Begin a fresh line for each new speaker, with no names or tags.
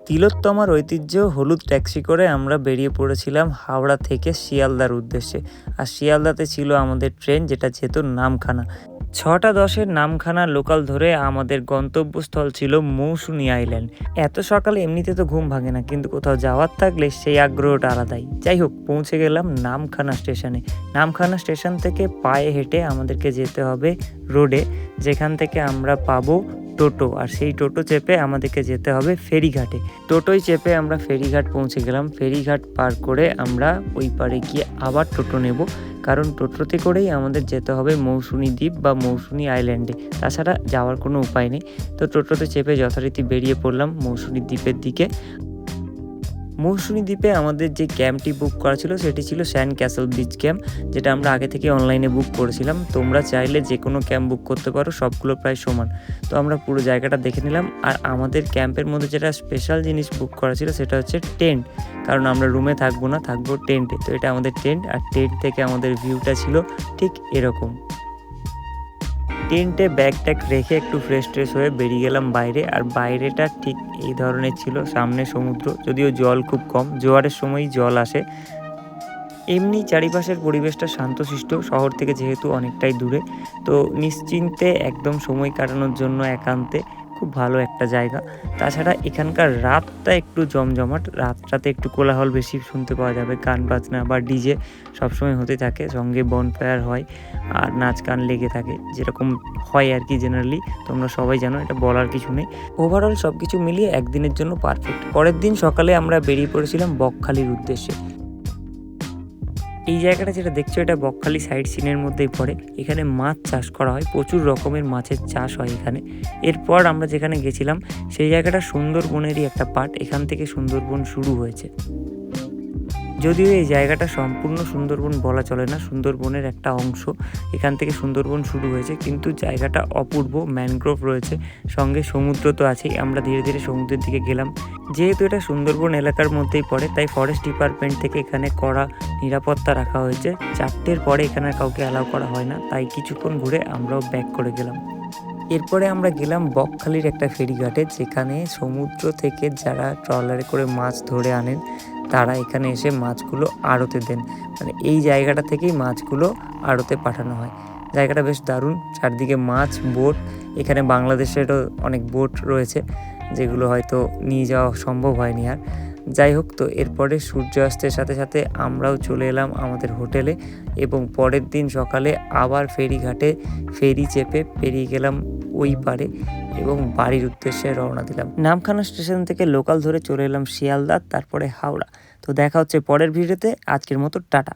তিলোত্তমার ঐতিহ্য হলুদ ট্যাক্সি করে আমরা বেরিয়ে পড়েছিলাম হাওড়া থেকে শিয়ালদার উদ্দেশ্যে। আর শিয়ালদাতে ছিল আমাদের ট্রেন, যেটা যেত নামখানা। 6:10-এর নামখানা লোকাল ধরে আমাদের গন্তব্যস্থল ছিল মৌসুনী আইল্যান্ড। এত সকালে এমনিতে তো ঘুম ভাঙে না, কিন্তু কোথাও যাওয়ার থাকলে সেই আগ্রহটা আলাদাই। যাই হোক, পৌঁছে গেলাম নামখানা স্টেশনে। নামখানা স্টেশন থেকে পায়ে হেঁটে আমাদেরকে যেতে হবে রোডে, যেখান থেকে আমরা পাবো টোটো, আর সেই টোটো চেপে আমাদেরকে যেতে হবে ফেরিঘাটে। টোটোয় চেপে আমরা ফেরিঘাট পৌঁছে গেলাম। ফেরিঘাট পার করে আমরা ওই পারে গিয়ে আবার টোটো নেব, কারণ টোটোতে করেই আমাদের যেতে হবে মৌসুনী দ্বীপ বা মৌসুনী আইল্যান্ডে। তাছাড়া যাওয়ার কোনো উপায় নেই। তো টোটোতে চেপে যথারীতি বেরিয়ে পড়লাম মৌসুনী দ্বীপের দিকে। মৌসুনী দ্বীপে আমাদের যে ক্যাম্পটি বুক করা ছিল সেটি ছিল স্যান্ড ক্যাসল বিচ ক্যাম্প, যেটা আমরা আগে থেকে অনলাইনে বুক করেছিলাম। তোমরা চাইলে যে কোনো ক্যাম্প বুক করতে পারো, সবগুলো প্রায় সমান। তো আমরা পুরো জায়গাটা দেখে নিলাম। আর আমাদের ক্যাম্পের মধ্যে যেটা স্পেশাল জিনিস বুক করা ছিল সেটা হচ্ছে টেন্ট, কারণ আমরা রুমে থাকবো না, থাকবো টেন্টে। তো এটা আমাদের টেন্ট, আর টেন্ট থেকে আমাদের ভিউটা ছিল ঠিক এরকম। টেন্টে ব্যাগ ট্যাগ রেখে একটু ফ্রেশ ট্রেশ হয়ে বেরিয়ে গেলাম বাইরে। আর বাইরেটা ঠিক এই ধরনের ছিল, সামনে সমুদ্র, যদিও জল খুব কম, জোয়ারের সময়ই জল আসে। এমনি চারিপাশের পরিবেশটা শান্তশিষ্ট, শহর থেকে যেহেতু অনেকটাই দূরে, তো নিশ্চিন্তে একদম সময় কাটানোর জন্য একান্তে খুব ভালো একটা জায়গা। তাছাড়া এখানকার রাতটা একটু জমজমাট, রাতটাতে একটু কোলাহল বেশি শুনতে পাওয়া যাবে, গান বাজনা বা ডিজে সবসময় হতে থাকে, সঙ্গে বনফায়ার হয় আর নাচ গান লেগে থাকে, যেরকম হয় আর কি জেনারেলি। তোমরা সবাই জানো, এটা বলার কিছু নেই। ওভারঅল সব কিছু মিলিয়ে একদিনের জন্য পারফেক্ট। পরের দিন সকালে আমরা বেরিয়ে পড়েছিলাম বকখালির উদ্দেশ্যে। এই জায়গাটা যেটা দেখছো, এটা বকখালি সাইড সিনের মধ্যেই পড়ে। এখানে মাছ চাষ করা হয়, প্রচুর রকমের মাছের চাষ হয় এখানে। এরপর আমরা যেখানে গেছিলাম সেই জায়গাটা সুন্দরবনেরই একটা পার্ট, এখান থেকে সুন্দরবন শুরু হয়েছে। যদিও এই জায়গাটা সম্পূর্ণ সুন্দরবন বলা চলে না, সুন্দরবনের একটা অংশ। এখান থেকে সুন্দরবন শুরু হয়েছে, কিন্তু জায়গাটা অপূর্ব। ম্যানগ্রোভ রয়েছে, সঙ্গে সমুদ্র তো আছেই। আমরা ধীরে ধীরে সমুদ্রের দিকে গেলাম। যেহেতু এটা সুন্দরবন এলাকার মধ্যেই পড়ে, তাই ফরেস্ট ডিপার্টমেন্ট থেকে এখানে কড়া নিরাপত্তা রাখা হয়েছে। 4টের পরে এখানে কাউকে অ্যালাউ করা হয় না, তাই কিছুক্ষণ ঘুরে আমরাও ব্যাক করে গেলাম। এরপরে আমরা গেলাম বকখালির একটা ফেরিঘাটে, যেখানে সমুদ্র থেকে যারা ট্রলারে করে মাছ ধরে আনেন তারা এখানে এসে মাছগুলো আড়তে দেন। মানে এই জায়গাটা থেকেই মাছগুলো আড়তে পাঠানো হয়। জায়গাটা বেশ দারুণ, চারদিকে মাছ, বোট। এখানে বাংলাদেশেরও অনেক বোট রয়েছে, যেগুলো হয়তো নিয়ে যাওয়া সম্ভব হয়নি আর। যাই হোক, তো এরপরে সূর্যাস্তের সাথে সাথে আমরাও চলে এলাম আমাদের হোটেলে, এবং পরের দিন সকালে আবার ফেরিঘাটে ফেরি চেপে পেরিয়ে গেলাম ওই পারে এবং বাড়ির উদ্দেশ্যে রওনা দিলাম। নামখানা স্টেশন থেকে লোকাল ধরে চলে এলাম শিয়ালদা, তারপরে হাওড়া। তো দেখা হচ্ছে পরের ভিডিওতে। আজকের মতো টাটা।